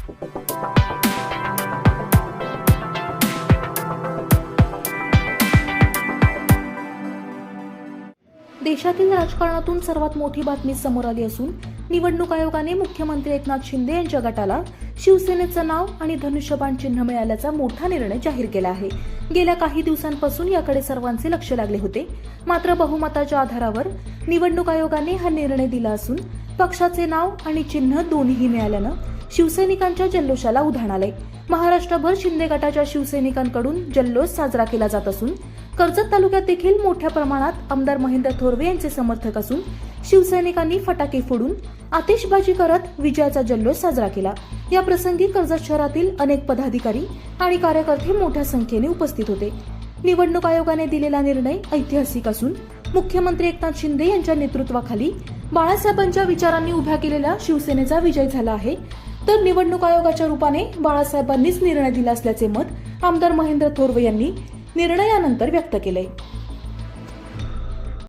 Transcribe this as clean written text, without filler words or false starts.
देशातील राजकारणातून सर्वात मोठी बातमी समोर आली असून निवडणूक आयोगाने मुख्यमंत्री एकनाथ शिंदे यांच्या गटाला शिवसेनेचं नाव आणि धनुष्यबाण चिन्ह मिळाल्याचा मोठा निर्णय जाहीर केला आहे। गेल्या काही दिवसांपासून याकडे सर्वांचे लक्ष लागले होते, मात्र बहुमताच्या आधारावर निवडणूक आयोगाने हा निर्णय दिला असून पक्षाचे नाव आणि चिन्ह दोन्ही मिळाल्यानं शिवसैनिकांच्या जल्लोषाला उधाण आले। महाराष्ट्रभर शिंदे गटाच्या शिवसैनिकांकडून जल्लोष साजरा केला जात असून कर्जत तालुक्यात देखील मोठ्या प्रमाणात आमदार महेंद्र थोरवे यांचे समर्थक असून शिवसैनिकांनी फटाके फोडून आतिषबाजी करत विजयाचा जल्लोष साजरा केला। या प्रसंगी कर्जत शहरातील अनेक पदाधिकारी आणि कार्यकर्ते मोठ्या संख्येने उपस्थित होते। निवडणूक आयोगाने दिलेला निर्णय ऐतिहासिक असून मुख्यमंत्री एकनाथ शिंदे यांच्या नेतृत्वाखाली बाळासाहेबांच्या विचारांनी उभ्या केलेल्या शिवसेनेचा विजय झाला आहे, तर निवडणूक आयोगाच्या रूपाने बाळासाहेबांनीच निर्णय दिला असल्याचे मत आमदार महेंद्र थोरवे यांनी निर्णयानंतर व्यक्त केले।